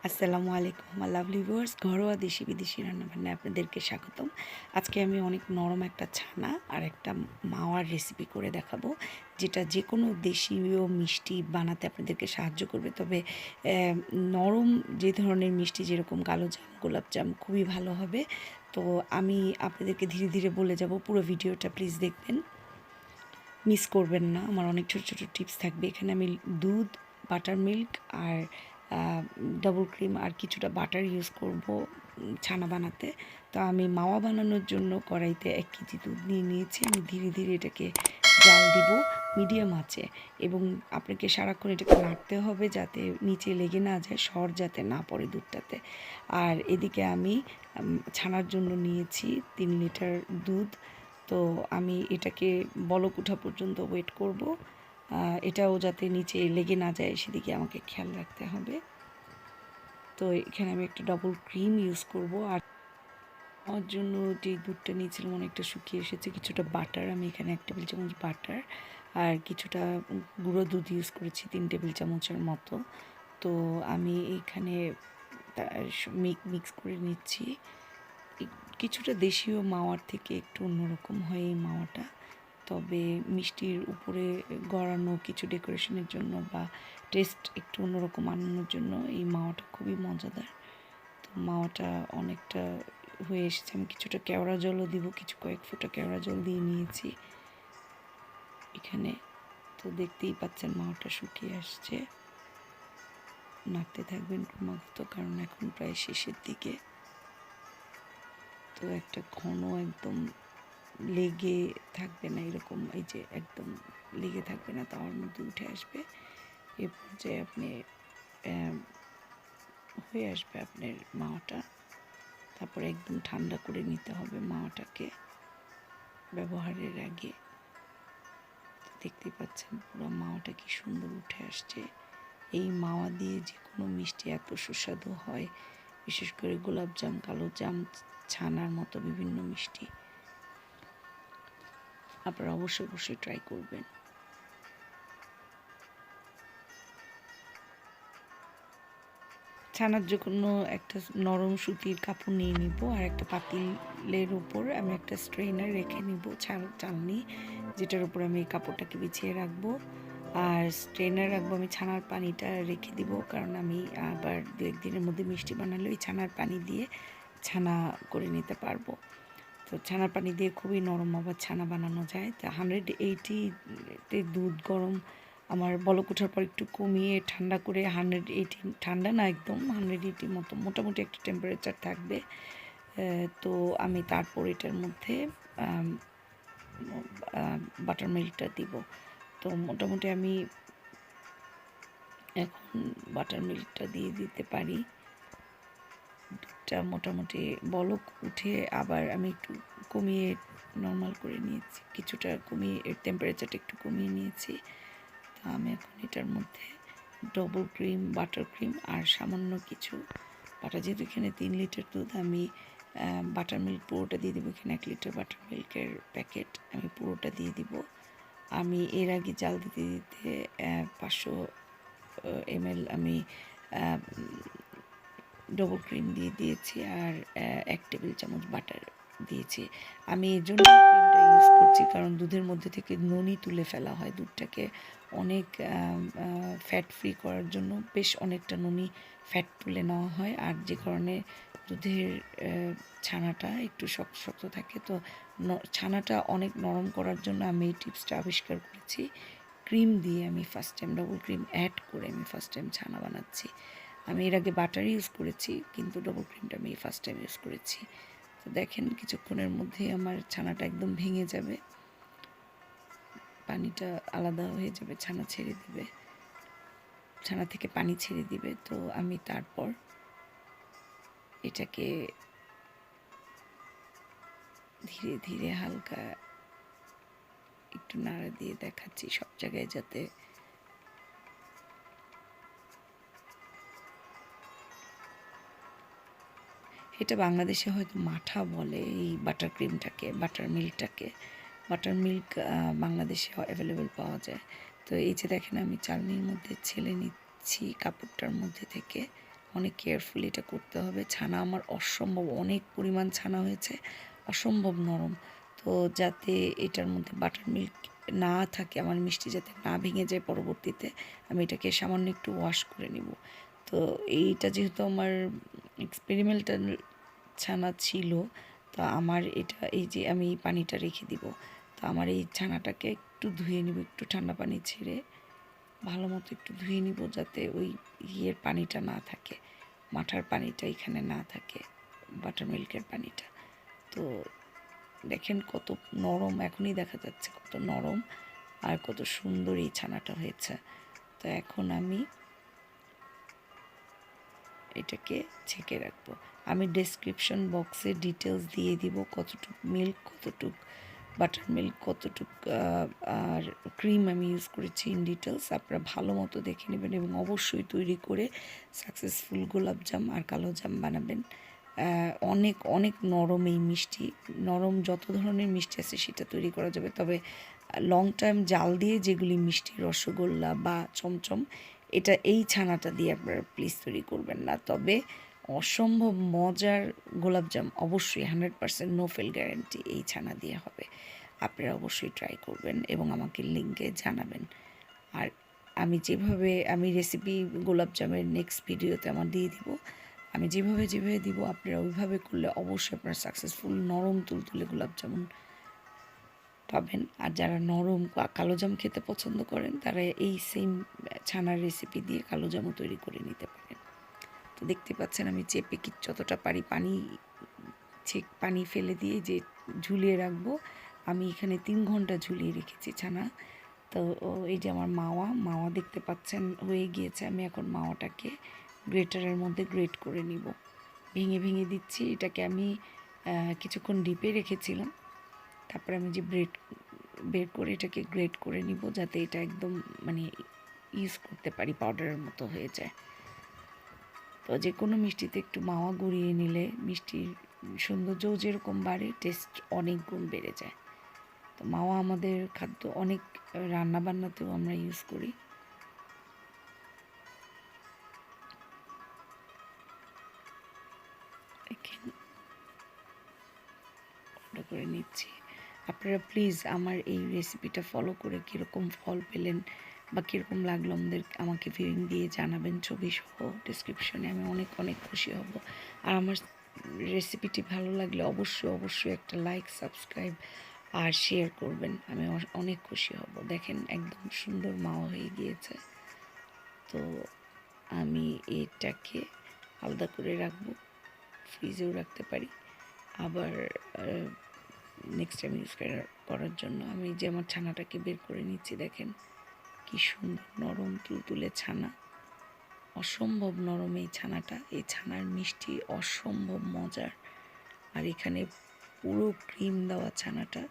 আসসালামু আলাইকুম আমার লাভলি ভিউয়ার্স, ঘরোয়া দেশি বিদেশি রান্নাবান্নায় আপনাদেরকে স্বাগতম। আজকে আমি অনেক নরম একটা ছানা আর একটা মাওয়ার রেসিপি করে দেখাবো, যেটা যে কোনো দেশীয় মিষ্টি বানাতে আপনাদেরকে সাহায্য করবে। তবে নরম যে ধরনের মিষ্টি, যেরকম কালোজাম, গোলাপজাম খুবই ভালো হবে। তো আমি আপনাদেরকে ধীরে ধীরে বলে যাব, পুরো ভিডিওটা প্লিজ দেখবেন, মিস করবেন না। আমার অনেক ছোট ছোট টিপস থাকবে এখানে। আমি দুধ, বাটার মিল্ক আর ডাবল ক্রিম আর কিছুটা বাটার ইউজ করব ছানা বানাতে। তো আমি মাওয়া বানানোর জন্য কড়াইতে 1 কেজি দুধ নিয়ে নিয়েছি। আমি ধীরে ধীরে এটাকে জাল দিব মিডিয়াম আঁচে, এবং আপনাকে সারাক্ষণ এটাকে নাড়তে হবে যাতে নিচে লেগে না যায়, সর যাতে না পড়ে দুধটাতে। আর এদিকে আমি ছানার জন্য নিয়েছি 3 লিটার দুধ। তো আমি এটাকে বলক ওঠা পর্যন্ত ওয়েট করব। এটাও যাতে নিচে লেগে না যায় সেদিকে আমাকে খেয়াল রাখতে হবে। তো এখানে আমি একটা ডাবল ক্রিম ইউজ করব। আর আমার জন্য যে দুধটা নিয়েছিলাম অনেকটা শুকিয়ে এসেছে। কিছুটা বাটার, আমি এখানে 1 টেবিল চামচ বাটার আর কিছুটা গুঁড়ো দুধ ইউজ করেছি 3 টেবিল চামচের মতো। তো আমি এখানে মিক্স করে নিচ্ছি। কিছুটা দেশীয় মাওয়ার থেকে একটু অন্যরকম হয় এই মাওয়াটা। তবে মিষ্টির উপরে গড়ানো কিছু ডেকোরেশনের জন্য বা টেস্ট একটু অন্যরকম আনানোর জন্য এই মাওয়াটা খুবই মজাদার। তো মাওয়াটা অনেকটা হয়ে এসেছে। আমি কিছুটা কেওড়া জলও দিব, কয়েক ফোঁটা কেওড়া জল দিয়ে নিয়েছি এখানে। তো দেখতেই পাচ্ছেন মাওয়াটা শুকিয়ে আসছে। নাড়তে থাকবেন ক্রমাগত, কারণ এখন প্রায় শেষের দিকে। তো একটা ঘন একদম লেগে থাকবে না, এরকম এই যে একদম লেগে থাকবে না, তাওয়ার মধ্যে উঠে আসবে। এ পর্যায়ে আপনি হয়ে আসবে আপনার মাওয়াটা। তারপরে একদম ঠান্ডা করে নিতে হবে মাওয়াটাকে ব্যবহারের আগে। দেখতেই পাচ্ছেন পুরো মাওয়াটা কি সুন্দর উঠে আসছে। এই মাওয়া দিয়ে যে কোনো মিষ্টি এত সুস্বাদু হয়, বিশেষ করে গোলাপজাম, কালোজাম, ছানার মতো বিভিন্ন মিষ্টি। আপনারা অবশ্যই ট্রাই করবেন। ছানার জন্য একটা নরম সুতির কাপড় নিয়ে নিব, আর একটা পাতিলের উপর আমি একটা স্ট্রেনার রেখে নিব, চালনি, যেটার উপর আমি এই কাপড়টাকে বিছিয়ে রাখবো। আর স্ট্রেনার রাখবো আমি ছানার পানিটা রেখে দিব, কারণ আমি আবার 2-1 দিনের মধ্যে মিষ্টি বানালে ওই ছানার পানি দিয়ে ছানা করে নিতে পারবো। তো ছানার পানি দিয়ে খুবই নরম আবার ছানা বানানো যায়। তো 180-তে দুধ গরম আমার বলক ওঠার পর একটু কমিয়ে ঠান্ডা করে, 180, ঠান্ডা না একদম 180 মতো মোটামুটি একটা টেম্পারেচার থাকবে। তো আমি তারপর এটার মধ্যে বাটার মিল্কটা দিব। তো মোটামুটি আমি এখন বাটার মিল্কটা দিয়ে দিতে পারি। দুধটা মোটামুটি বলক উঠে আবার আমি একটু কমিয়ে নর্মাল করে নিয়েছি, কিছুটা কমিয়ে টেম্পারেচারটা একটু কমিয়ে নিয়েছি। তো আমি এখন এটার মধ্যে ডবল ক্রিম, বাটার ক্রিম আর সামান্য কিছু বাটার, যেহেতু এখানে 3 লিটার দুধ, আমি বাটার মিল্ক পুরোটা দিয়ে দেবো। এখানে 1 লিটার বাটার মিল্কের প্যাকেট, আমি পুরোটা দিয়ে দিব। আমি এর আগে জাল দিতে দিতে 500 ml আমি ডবল ক্রিম দিয়ে দিয়েছি, আর 1 টেবিল চামচ বাটার দিয়েছি। আমি এর জন্য ক্রিমটা ইউজ করছি কারণ দুধের মধ্যে থেকে ননি তুলে ফেলা হয়। দুধটাকে অনেক ফ্যাট ফ্রি করার জন্য বেশ অনেকটা ননি ফ্যাট তুলে নেওয়া হয়, আর যে কারণে দুধের ছানাটা একটু শক্ত শক্ত থাকে। তো ছানাটা অনেক নরম করার জন্য আমি এই টিপসটা আবিষ্কার করেছি। ক্রিম দিয়ে আমি first time, double cream add করে আমি ফার্স্ট টাইম ছানা বানাচ্ছি। আমি এর আগে বাটার ইউজ করেছি, কিন্তু ডবল ক্রিমটা আমি ফার্স্ট টাইম ইউজ করেছি। তো দেখেন কিছুক্ষণের মধ্যেই আমার ছানাটা একদম ভেঙে যাবে, পানিটা আলাদা হয়ে যাবে, ছানা ছেড়ে দিবে, ছানা থেকে পানি ছেড়ে দিবে। তো আমি তারপর এটাকে ধীরে ধীরে হালকা একটু নাড়া দিয়ে দেখাচ্ছি সব জায়গায় যাতে এটা বাংলাদেশে হয়তো মাঠা বলে এই বাটার ক্রিমটাকে, বাটার মিল্কটাকে। বাটার মিল্ক বাংলাদেশে অ্যাভেলেবেল পাওয়া যায়। তো এই যে দেখেন আমি চালনির মধ্যে ছেলে নিচ্ছি কাপড়টার মধ্যে থেকে অনেক কেয়ারফুলি এটা করতে হবে। ছানা আমার অসম্ভব অনেক পরিমাণ ছানা হয়েছে, অসম্ভব নরম। তো যাতে এটার মধ্যে বাটার মিল্ক না থাকে, আমার মিষ্টি যাতে না ভেঙে যায় পরবর্তীতে, আমি এটাকে সামান্য একটু ওয়াশ করে নিব। তো এইটা যেহেতু আমার এক্সপেরিমেন্টাল ছানা ছিল, তো আমার এটা এই যে আমি এই পানিটা রেখে দিব। তো আমার এই ছানাটাকে একটু ধুয়ে নিব, একটু ঠান্ডা পানি ছেড়ে ভালো মতো একটু ধুয়ে নিব, যাতে ওই ইয়ের পানিটা না থাকে, মাঠার পানিটা এখানে না থাকে, বাটার মিল্কের পানিটা। তো দেখেন কত নরম, এখনই দেখা যাচ্ছে কত নরম আর কত সুন্দর এই ছানাটা হয়েছে। তো এখন আমি এটাকে ছেঁকে রাখবো। আমি ডেসক্রিপশন বক্সে ডিটেলস দিয়ে দিব কতটুক মিল্ক, কতটুক বাটার মিল্ক, কতটুক আর ক্রিম আমি ইউজ করেছি ইন ডিটেলস। আপনারা ভালো মতো দেখে নেবেন এবং অবশ্যই তৈরি করে সাকসেসফুল গোলাপজাম আর কালোজাম বানাবেন। অনেক অনেক নরম এই মিষ্টি, নরম যত ধরনের মিষ্টি আছে সেটা তৈরি করা যাবে। তবে লং টাইম জাল দিয়ে যেগুলি মিষ্টি, রসগোল্লা বা চমচম, এটা এই ছানাটা দিয়ে আপনারা প্লিজ তৈরি করবেন না। তবে অসম্ভব মজার গোলাপজাম অবশ্যই 100% নো ফেল গ্যারান্টি এই ছানা দিয়ে হবে। আপনারা অবশ্যই ট্রাই করবেন এবং আমাকে লিঙ্কে জানাবেন। আর আমি রেসিপি গোলাপজামের নেক্সট ভিডিওতে আমার দিয়ে দিব। আমি যেভাবে দিব আপনারা ওইভাবে করলে অবশ্যই আপনারা সাকসেসফুল নরম তুলতুলে গোলাপজামুন পাবেন। আর যারা নরম কালোজাম খেতে পছন্দ করেন তারা এই সেম ছানার রেসিপি দিয়ে কালোজামও তৈরি করে নিতে পারেন। তো দেখতে পাচ্ছেন আমি চেপে যতটা পারি পানি ফেলে দিয়ে যে ঝুলিয়ে রাখবো। আমি এখানে 3 ঘন্টা ঝুলিয়ে রেখেছি ছানা। তো এই যে আমার মাওয়া দেখতে পাচ্ছেন হয়ে গিয়েছে। আমি এখন মাওয়াটাকে গ্রেটারের মধ্যে গ্রেট করে নিব, ভেঙে ভেঙে দিচ্ছি। এটাকে আমি কিছুক্ষণ ডিপে রেখেছিলাম, তারপরে আমি যে বের করে এটাকে গ্রেট করে নিব, যাতে এটা একদম মানে ইউজ করতে পারি, পাউডারের মতো হয়ে যায়। তো যে কোনো মিষ্টিতে একটু মাওয়া গড়িয়ে নিলে মিষ্টির সৌন্দর্যও যেরকম বাড়ে, টেস্ট অনেক গুণ বেড়ে যায়। তো মাওয়া আমাদের খাদ্য অনেক রান্নাবান্নাতেও আমরা ইউজ করি। করে নিচ্ছি। আপনারা প্লিজ আমার এই রেসিপিটা ফলো করে কীরকম ফল পেলেন বা কীরকম লাগলো আমাকে ভিউইং দিয়ে জানাবেন, ছবি সহ ডিসক্রিপশনে। আমি অনেক অনেক খুশি হব। আর আমার রেসিপিটি ভালো লাগলে অবশ্যই একটা লাইক, সাবস্ক্রাইব আর শেয়ার করবেন। আমি অনেক খুশি হব। দেখেন একদম সুন্দর মাওয়া হয়ে গিয়েছে। তো আমি এটাকে আলাদা করে রাখবো, ফ্রিজেও রাখতে পারি। আবার নেক্সট টাইম ইউজ করার জন্য আমি যে আমার ছানাটাকে বের করে নিচ্ছি। দেখেন কি সুন্দর নরম তুলতুলে ছানা, অসম্ভব নরম এই ছানাটা। এই ছানার মিষ্টি অসম্ভব মজার। আর এখানে পুরো ক্রিম দেওয়া ছানাটা,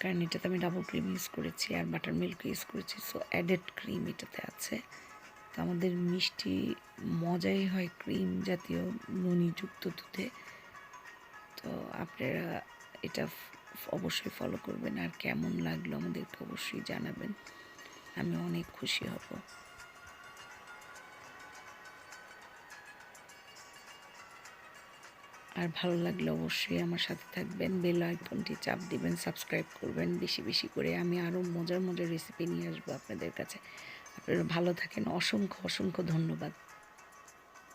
কারণ এটাতে আমি ডাবল ক্রিম ইউজ করেছি আর বাটার মিল্ক ইউজ করেছি, সো অ্যাডেড ক্রিম এটাতে আছে। তো আমাদের মিষ্টি মজাই হয় ক্রিম জাতীয় ননিযুক্ত দুধে। তো আপনারা এটা অবশ্যই ফলো করবেন। আর কেমন লাগলো আমাদেরকে অবশ্যই জানাবেন, আমি অনেক খুশি হব। আর ভালো লাগলে অবশ্যই আমার সাথে থাকবেন, বেল আইকনটি চাপ দিবেন, সাবস্ক্রাইব করবেন বেশি বেশি করে। আমি আরও মজার রেসিপি নিয়ে আসবো আপনাদের কাছে। আপনারা ভালো থাকেন। অসংখ্য ধন্যবাদ।